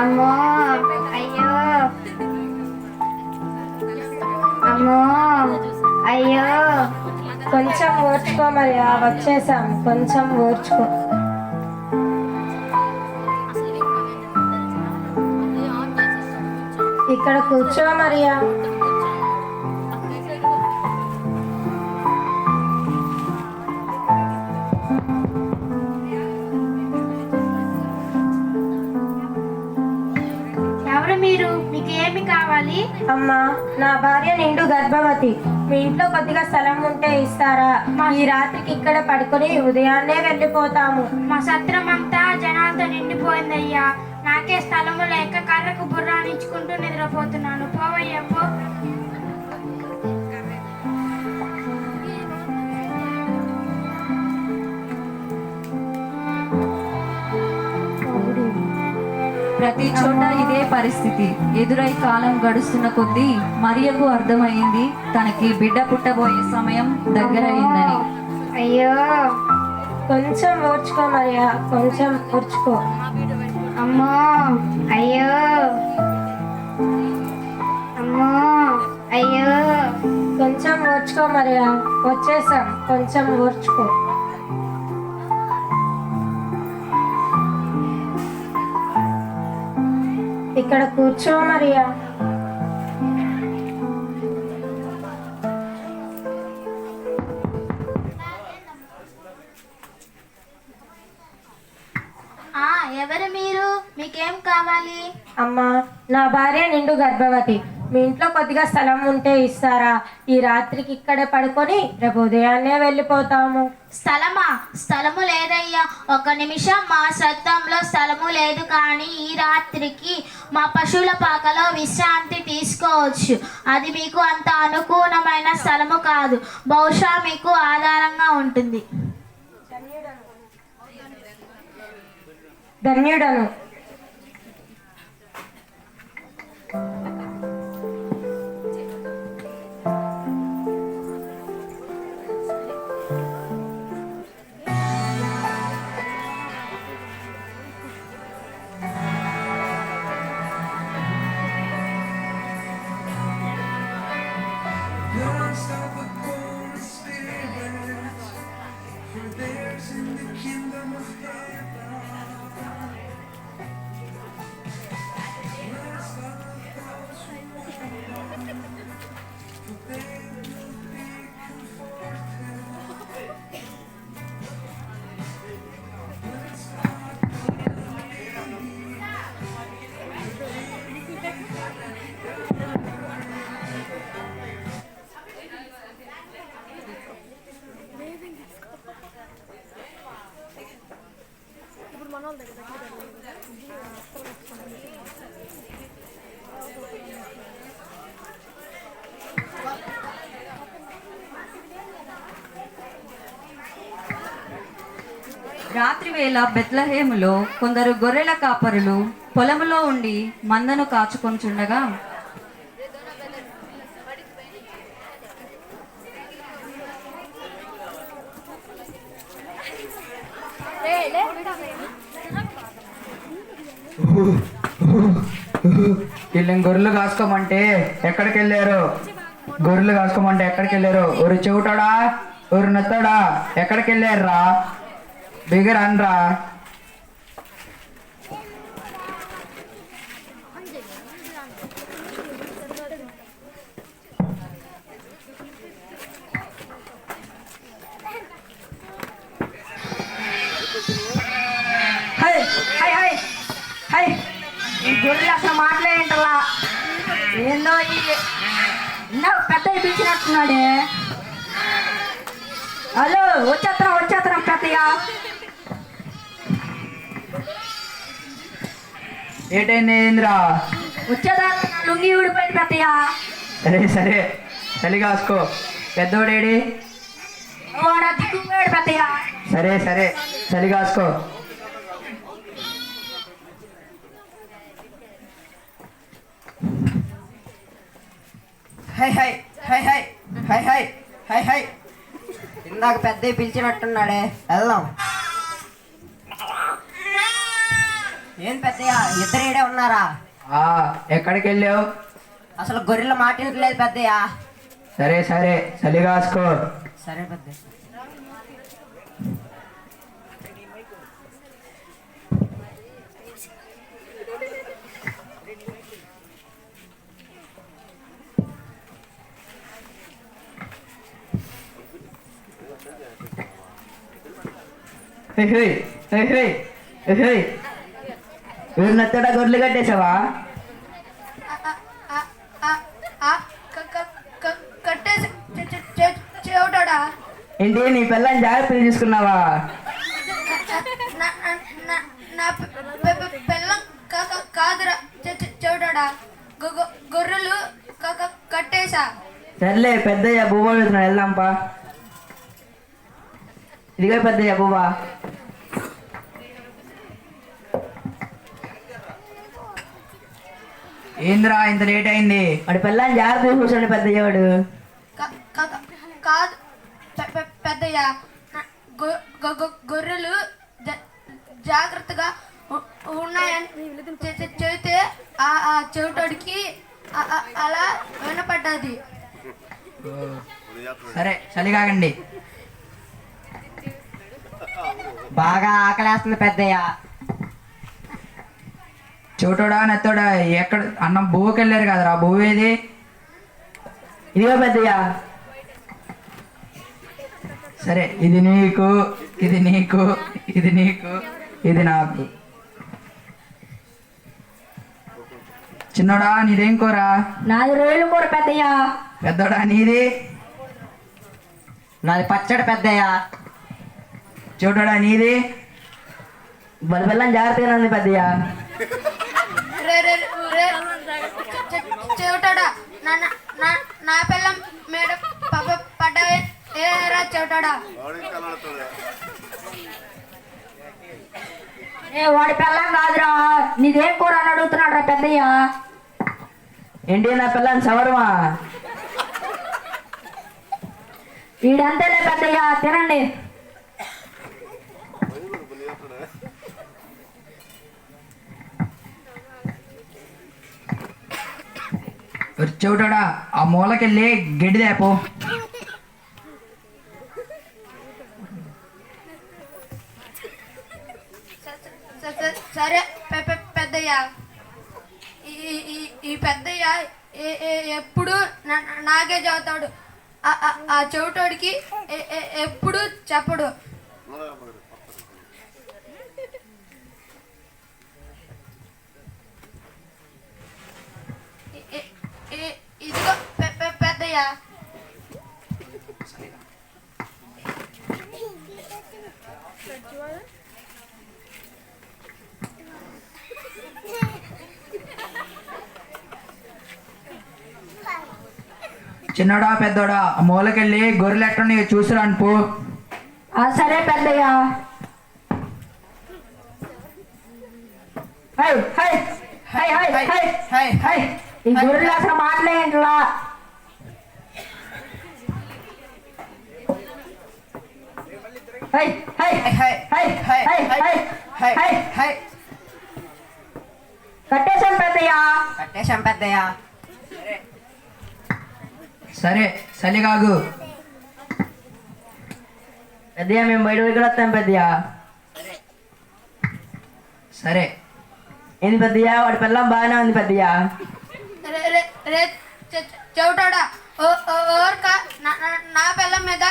అమ్మో అయ్యో అమ్మో అయ్యో కొంచెం ఓర్చుకో మరియా, వచ్చేసాం, కొంచెం ఓర్చుకో. ఇక్కడ కూర్చో మరియా. ఎవరు మీరు? మీకు ఏమి కావాలి? అమ్మా, నా భార్య నిండు గర్భవతి. మీ ఇంట్లో కొద్దిగా స్థలం ఉంటే ఇస్తారా? ఈ రాత్రికి ఇక్కడ పడుకొని ఉదయాన్నే వెళ్ళిపోతాము. మా సత్రం అంతా జనాలతో నిండిపోయిందయ్యా. నాకే స్థలము లేక కర్రకు బుర్రానించుకుంటూ నిద్రపోతున్నాను. పోవయ్యా పో. ప్రతి చోట ఇదే పరిస్థితి ఎదురై కాలం గడుస్తున్న కొద్దీ మరియకు అర్థమైంది తనకి బిడ్డ పుట్టబోయే సమయం దగ్గరయిందని. అయ్యో కొంచెం ఓర్చుకో మరియా, కొంచెం ఓర్చుకో. అమ్మో అయ్యో అమ్మో అయ్యో కొంచెం ఓర్చుకో మరియా, వచ్చేసాం, కొంచెం ఓర్చుకో. ఇక్కడ కూర్చో మరియా. ఎవరు మీరు? మీకేం కావాలి? అమ్మా, నా భార్య నిండు గర్భవతి. మీ ఇంట్లో కొద్దిగా స్థలం ఉంటే ఇస్తారా? ఈ రాత్రికి ఇక్కడే పడుకొని రేపు ఉదయాన్నే వెళ్ళిపోతాము. స్థలమా? స్థలము లేదయ్యా. ఒక నిమిషం, మా సత్రంలో స్థలము లేదు, కానీ ఈ రాత్రికి మా పశువుల పాకలో విశ్రాంతి తీసుకోవచ్చు. అది మీకు అంత అనుకూలమైన స్థలము కాదు. బహుశా మీకు ఆధారంగా ఉంటుంది. ధన్యుడను. రాత్రి వేళ బెత్లహేములో కొందరు గొర్రెల కాపరులు పొలములో ఉండి మందను కాచుకొనుచుండగా వీళ్ళని గొర్రెలు కాసుకోమంటే ఎక్కడికి వెళ్ళారు? గొర్రెలు కాసుకోమంటే ఎక్కడికి వెళ్ళారు? ఊరు చెవుటాడా, ఊరు నెత్తాడా, ఎక్కడికి వెళ్ళారా? బిగర్ అనరా. హై హై హై హై ఈ గొర్రెలు అసలు మాట్లాడేంటలా ఏందో ఇందాక పెద్ద పిలిచినట్టున్నాడే. హలో, వచ్చేత్తరం పెద్దగా. ఏటైంది ఏంద్రా? వచ్చేదా లుంగి ఊడిపోయింది పెద్దగా. సరే సరే, చలి కాసుకో. పెద్దోడేడి? దిక్కుపోయాడు పెద్దగా. సరే సరే, చలి కాసుకో. హై హై హై హై హై హై హై హై ఇందాక పెద్ద పిలిచినట్టున్నాడే, వెళ్దాం. ఏం పెద్దయ్య ఇద్దరు ఈడే ఉన్నారా? ఆ ఎక్కడికి వెళ్ళావు? అసలు గొర్రెల మాట వినట్లేదు పెద్దయ్య. సరే సరే చలి కాసుకో. సరే పెద్దయ్య. హే హే హే హే హే హే వీరు నత్తడా గొర్రెలు కట్టేసావా? కట్టేసి చెవిటాడా ఏంటి నీ పిల్లని జాగ్రత్తలు తీసుకున్నావా? నా పిల్లం కాదురా చెవిటాడా గొర్రెలు కట్టేసా. సర్లే పెద్దయ్య బువ్వ వెళ్తున్నాడు, వెళ్దాంపా. ఇదిగో పెద్దయ్య బువ్వ. ఏంద్రా ఇంత లేట్ అయింది? వాడి పిల్లని జాగ్రత్త కూర్చోండి పెద్దయ్య. వాడు కాదు పెద్దయ్య, గొర్రెలు జాగ్రత్తగా ఉన్నాయని చెబితే ఆ చెవిటోడికి అలా వినపడ్డది. సరే చలి కాకండి. బాగా ఆకలేస్తుంది పెద్దయ్య. చోటోడా నెత్తోడా ఎక్కడ అన్నం బువ్వకి వెళ్ళారు కదరా, బువ్వ ఏది? ఇదిగో పెద్దయ్య. సరే ఇది నీకు, ఇది నీకు, ఇది నీకు, ఇది నాకు. చిన్నోడా నీదేం కూర? నాది రొయ్యలు కూర పెద్దయ్య. పెద్దోడా నీది? నాది పచ్చడి పెద్దయ్య. చోటోడా నీది? బలబెల్లం జాగ్రత్తగా ఉంది పెద్దయ్య. చెవిటాడా నా పిల్లం మేడ పడ్డవే ఏరా చెవిటాడా. వాడి పిల్లం కాదురా, నీదేం కూర అని అడుగుతున్నాడు రా పెద్దయ్య. ఏంటి నా పిల్లని సవర్మా? వీడంతేలే పెద్దయ్య, తినండి. చోటోడా ఆ మూలకెళ్ళి గడ్డి దేపో. సరే పెద్దయ్య. ఈ పెద్దయ్య ఎప్పుడు నాకే చదువుతాడు, ఆ చెవిటోడికి ఎప్పుడు చెప్పడు. ఇదిగో పెద్దయ్య. చిన్నోడా పెద్దోడా ఆ మూలకెళ్ళి గొర్రెలు ఎట్టున్నాయో చూసిరాను పో. సరే పెద్దయ్య. ఈ గొర్రెలు అసలు మాట్లాడేంట్లా. కట్టేశాం పెద్దయ్య. కట్టేశాం పెద్దయ్య. సరే చలిగాగు. పెద్దయ్య మేము బయట కూడా వస్తాం పెద్దయ్య. సరే ఏంది పెద్దయ్య? వాడి పిల్లం బాగానే ఉంది పెద్దయ్య. చెవిటాడా ఓర్క నా పిల్లం మీద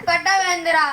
పడ్డావేందిరా.